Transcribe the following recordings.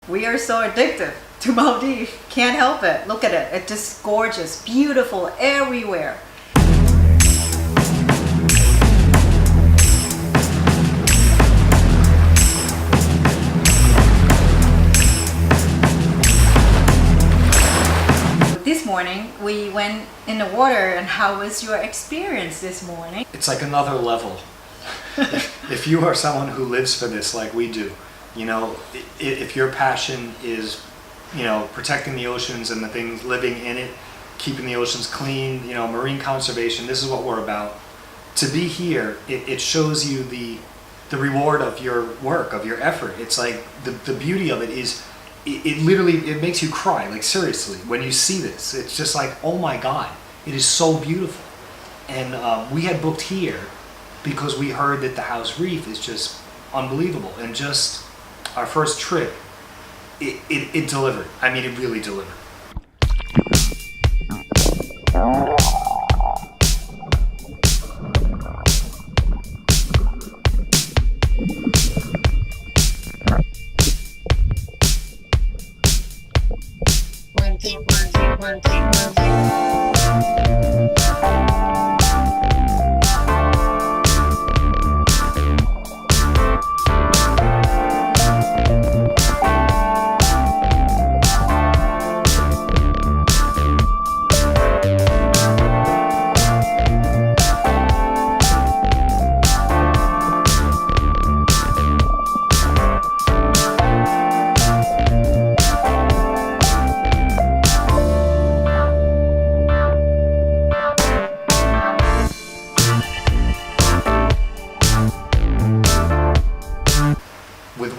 We are so addicted to Maldives. Can't help it. Look at it. It's just gorgeous, beautiful everywhere. This morning we went in the water, and how was your experience this morning? It's like another level. If you are someone who lives for this like we do, you know, if your passion is, you know, protecting the oceans and the things living in it, keeping the oceans clean, you know, marine conservation, this is what we're about. To be here, it shows you the reward of your work, of your effort. It's like the beauty of it is it literally, it makes you cry, like seriously, when you see this. It's just like, oh my God, it is so beautiful. And we had booked here because we heard that the house Reef is just unbelievable. And just our first trip, it delivered. I mean, it really delivered.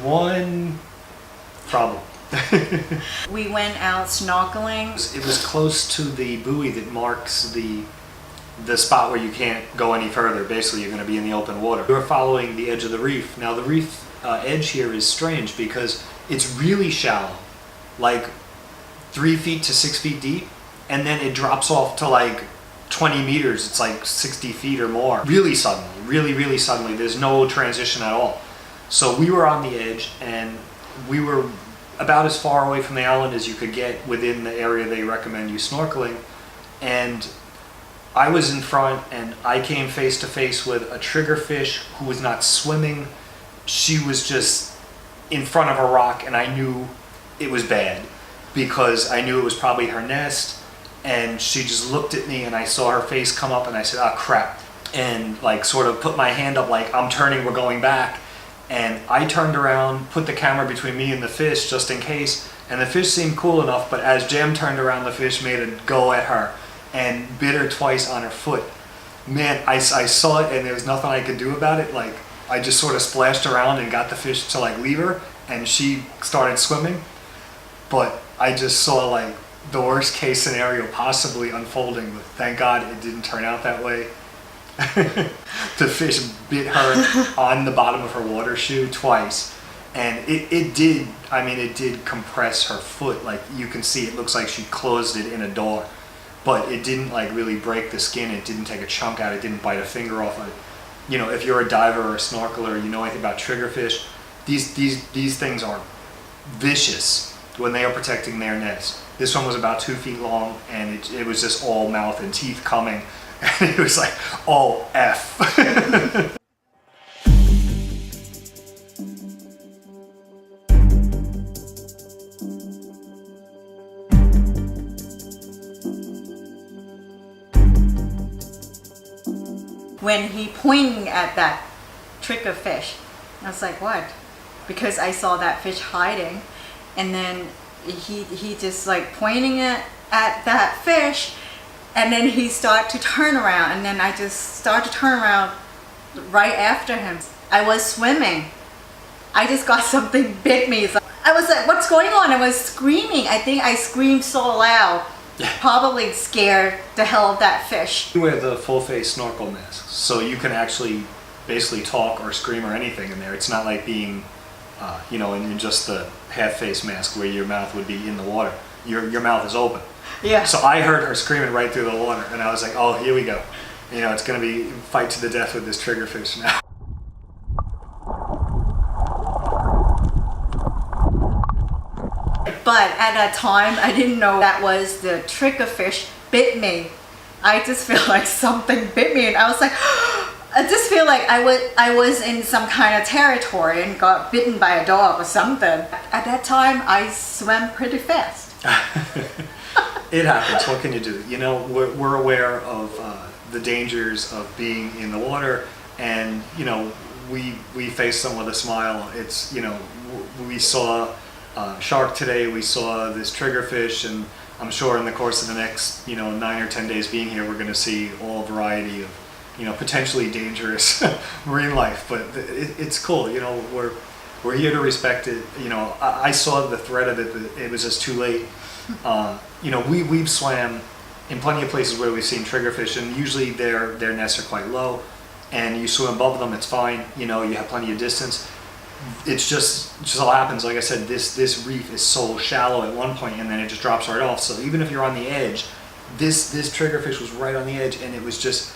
One problem. We went out snorkeling. It was close to the buoy that marks the spot where you can't go any further. Basically, you're going to be in the open water. We were following the edge of the reef. Now, the reef edge here is strange because it's really shallow, like 3 feet to 6 feet deep, and then it drops off to like 20 meters. It's like 60 feet or more. Really suddenly, really suddenly. There's no transition at all. So we were on the edge, and we were about as far away from the island as you could get within the area they recommend you snorkeling. And I was in front, and I came face to face with a triggerfish who was not swimming. She was just in front of a rock, and I knew it was bad because I knew it was probably her nest. And she just looked at me, and I saw her face come up, and I said, "Oh crap," and like sort of put my hand up like, "I'm turning, we're going back." And I turned around, put the camera between me and the fish just in case, and the fish seemed cool enough, but as Jam turned around, the fish made a go at her and bit her twice on her foot. Man, I saw it, and there was nothing I could do about it. Like, I just sort of splashed around and got the fish to like leave her, and she started swimming. But I just saw like the worst case scenario possibly unfolding, but thank God it didn't turn out that way. The fish bit her on the bottom of her water shoe twice, and it did compress her foot. Like you can see, it looks like she closed it in a door, but it didn't like really break the skin. It didn't take a chunk out. It didn't bite a finger off of it. You know, if you're a diver or a snorkeler, you know anything about triggerfish, these things are vicious when they are protecting their nest. This one was about 2 feet long, and it was just all mouth and teeth coming. And it was like, oh, F. When he pointing at that triggerfish, I was like, what? Because I saw that fish hiding, and then he just like pointing at that fish. And then he started to turn around, and then I just started to turn around right after him. I was swimming. I just got something bit me. I was like, what's going on? I was screaming. I think I screamed so loud, probably scared the hell of that fish. You wear the full face snorkel mask, so you can actually basically talk or scream or anything in there. It's not like being, you know, in just the half face mask where your mouth would be in the water. Your mouth is open. Yeah. So I heard her screaming right through the water, and I was like, oh, here we go. You know, it's going to be fight to the death with this triggerfish now. But at that time, I didn't know that was the triggerfish bit me. I just feel like something bit me, and I was like, I just feel like I was in some kind of territory and got bitten by a dog or something. At that time, I swam pretty fast. It happens. What can you do? You know, we're aware of the dangers of being in the water, and you know, we face them with a smile. It's, you know, we saw shark today. We saw this triggerfish, and I'm sure in the course of the next, you know, 9 or 10 days being here, we're going to see all variety of, you know, potentially dangerous marine life. But it's cool. You know, we're here to respect it. You know, I saw the threat of it, but it was just too late. You know, we've swam in plenty of places where we've seen triggerfish, and usually their nests are quite low, and you swim above them, it's fine. You know, you have plenty of distance. It's just all happens. Like I said, this reef is so shallow at one point, and then it just drops right off. So even if you're on the edge, this triggerfish was right on the edge, and it was just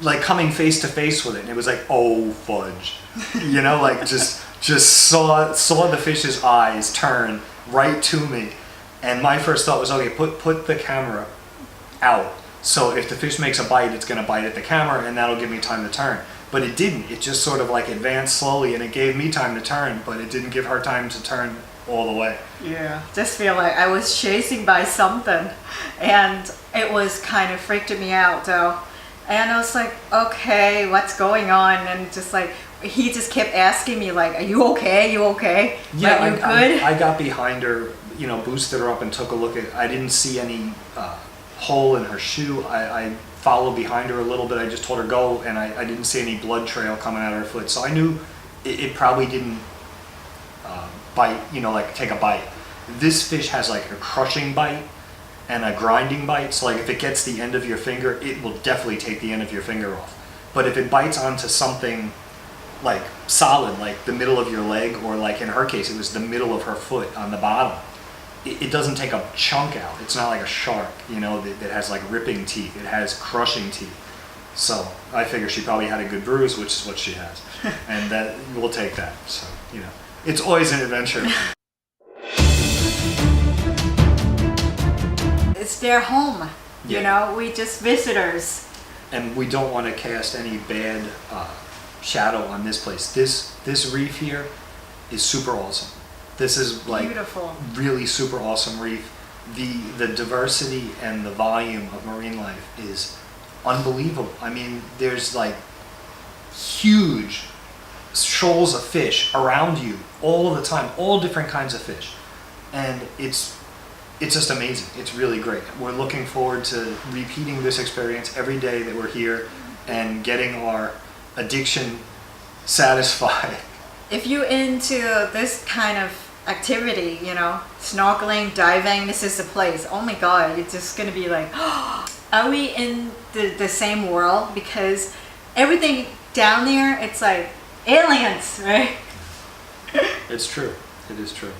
like coming face to face with it, and it was like, oh fudge, you know, like just saw the fish's eyes turn right to me, and my first thought was, okay, put the camera out, so if the fish makes a bite, it's gonna bite at the camera, and that'll give me time to turn. But it didn't. It just sort of like advanced slowly, and it gave me time to turn, but it didn't give her time to turn all the way. Yeah, just feel like I was chasing by something, and it was kind of freaked me out though. And I was like, okay, what's going on? And just like, he just kept asking me like, are you okay? You okay? Yeah, are you good? I got behind her, you know, boosted her up and took a look at, I didn't see any hole in her shoe. I followed behind her a little bit. I just told her go, and I didn't see any blood trail coming out of her foot. So I knew it probably didn't bite, you know, like take a bite. This fish has like a crushing bite and a grinding bite. So like if it gets the end of your finger, it will definitely take the end of your finger off. But if it bites onto something like solid, like the middle of your leg, or like in her case, it was the middle of her foot on the bottom, it doesn't take a chunk out. It's not like a shark, you know, that has like ripping teeth. It has crushing teeth. So I figure she probably had a good bruise, which is what she has. And that we'll take that. So, you know, it's always an adventure. It's their home, you know, we just visitors. And we don't want to cast any bad shadow on this place. This reef here is super awesome. This is like beautiful, really super awesome reef. The diversity and the volume of marine life is unbelievable. I mean, there's like huge shoals of fish around you all the time, all different kinds of fish, and it's just amazing. It's really great. We're looking forward to repeating this experience every day that we're here and getting our addiction satisfied. If you're into this kind of activity, you know, snorkeling, diving, this is the place. Oh my god, it's just gonna be like, are we in the same world? Because everything down there, it's like aliens, right? It's true. It is true.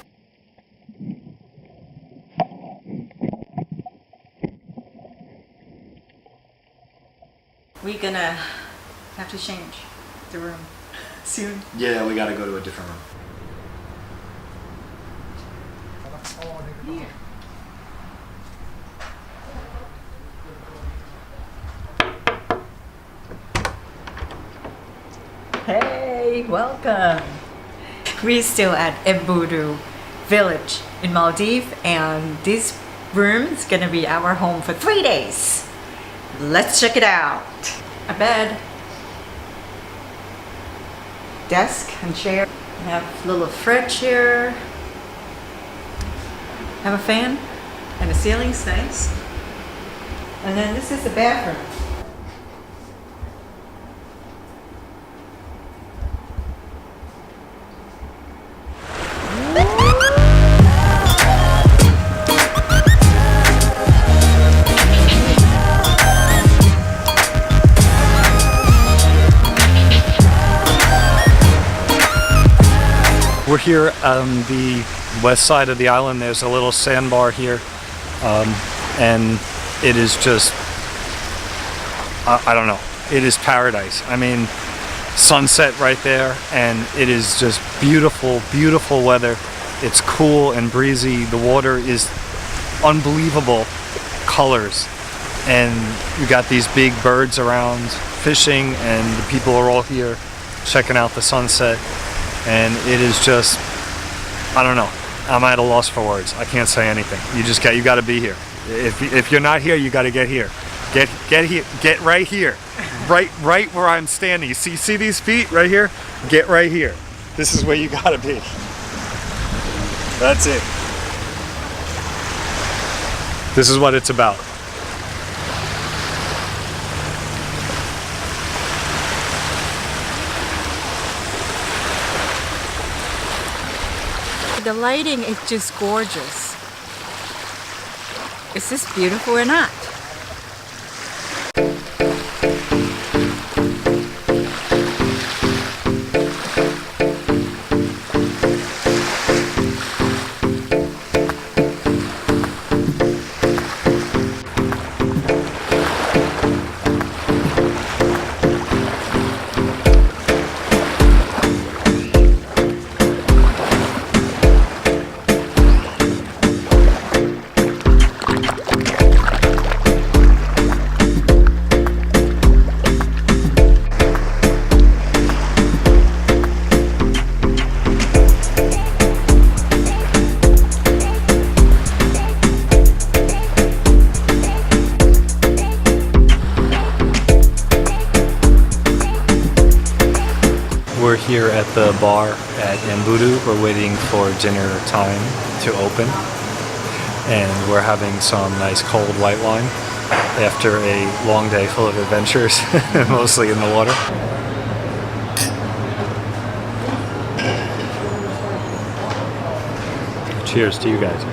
We're gonna have to change the room soon. Yeah, we gotta go to a different room. Here. Hey, welcome. We're still at Embudu Village in Maldives, and this room is gonna be our home for 3 days. Let's check it out. A bed, desk and chair. We have a little fridge here. Have a fan, and the ceiling's nice. And then this is the bathroom. We're here on the west side of the island. There's a little sandbar here, and it is just, I don't know, it is paradise. I mean, sunset right there, and it is just beautiful, beautiful weather. It's cool and breezy. The water is unbelievable colors, and you got these big birds around fishing, and the people are all here checking out the sunset, and it is just, I don't know, I'm at a loss for words. I can't say anything. You got to be here. If you're not here, you got to get here. Get here. Get right here. Right where I'm standing. You see these feet right here? Get right here. This is where you got to be. That's it. This is what it's about. The lighting is just gorgeous. Is this beautiful or not? We're here at the bar at Embudu. We're waiting for dinner time to open, and we're having some nice cold white wine after a long day full of adventures, mostly in the water. Cheers to you guys.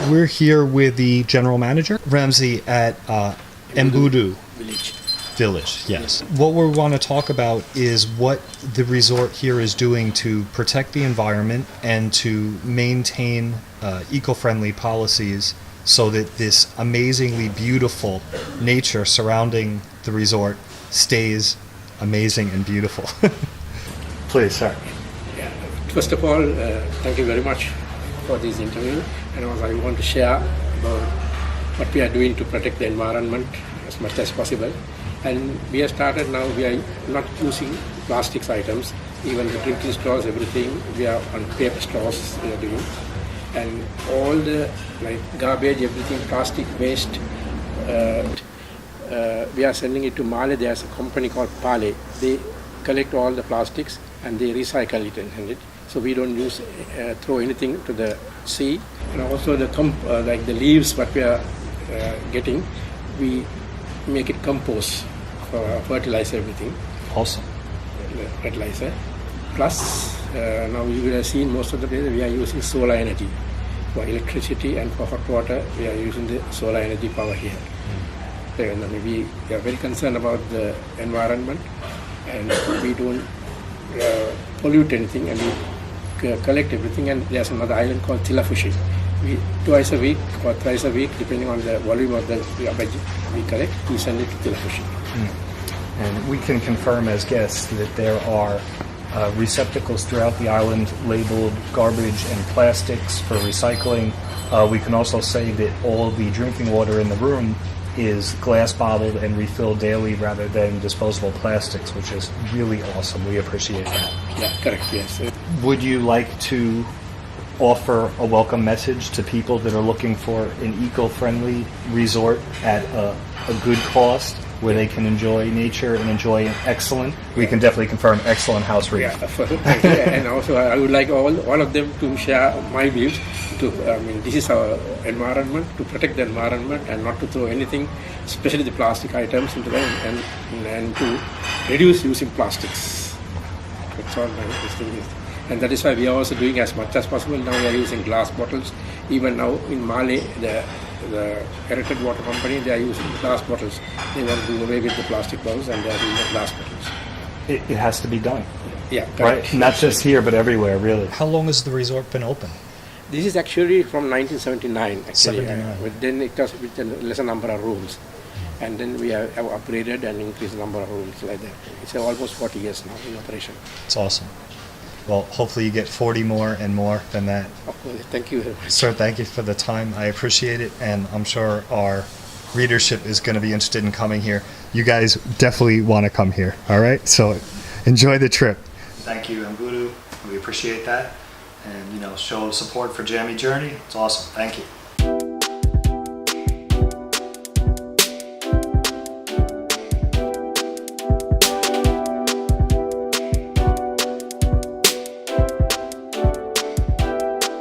We're here with the general manager, Ramsey, at Embudu Village. Yes. What we want to talk about is what the resort here is doing to protect the environment and to maintain eco-friendly policies so that this amazingly beautiful nature surrounding the resort stays amazing and beautiful. Please, sir. Yeah. First of all, thank you very much for this interview, and also I want to share about what we are doing to protect the environment as much as possible. And we have started now, we are not using plastics items, even the drinking straws, everything, we are on paper straws we are doing. And all the garbage, everything, plastic waste, we are sending it to Mali. There's a company called Pale. They collect all the plastics and they recycle it and send it. So we don't use throw anything to the sea. And also the the leaves what we are getting, we make it compost for fertilizer, everything. Awesome. Fertilizer. Plus now you will have seen most of the places we are using solar energy for electricity, and for hot water we are using the solar energy power here. So, we are very concerned about the environment, and we don't pollute anything, and we collect everything. And there's another island called Triggerfish. We twice a week or thrice a week, depending on the volume of the garbage we collect, we send it to Triggerfish. And we can confirm as guests that there are receptacles throughout the island labeled garbage and plastics for recycling. We can also say that all the drinking water in the room is glass bottled and refilled daily rather than disposable plastics, which is really awesome. We appreciate that. Yeah, correct, yes. Would you like to offer a welcome message to people that are looking for an eco-friendly resort at a good cost, where they can enjoy nature and enjoy an excellent, we can definitely confirm, excellent house reef? Yeah, and also I would like all of them to share my views. This is our environment, to protect the environment and not to throw anything, especially the plastic items, into them, and to reduce using plastics. That's all my thing is. And that is why we are also doing as much as possible. Now we are using glass bottles. Even now in Mali, the Heritage Water Company, they are using glass bottles. They want to do away with the plastic bottles, and they are doing the glass bottles. It has to be done. Yeah, right? correct. Not just here, but everywhere, really. How long has the resort been open? This is actually from 1979. Actually, 79. but then it was with a lesser number of rooms, and then we have upgraded and increased the number of rooms like that. It's almost 40 years now in operation. It's awesome. Well, hopefully you get 40 more and more than that. Of course, thank you very much. Sir, thank you for the time. I appreciate it, and I'm sure our readership is going to be interested in coming here. You guys definitely want to come here, all right? So enjoy the trip. Thank you, Embudu. We appreciate that. And, show support for Jammy Journey. It's awesome. Thank you.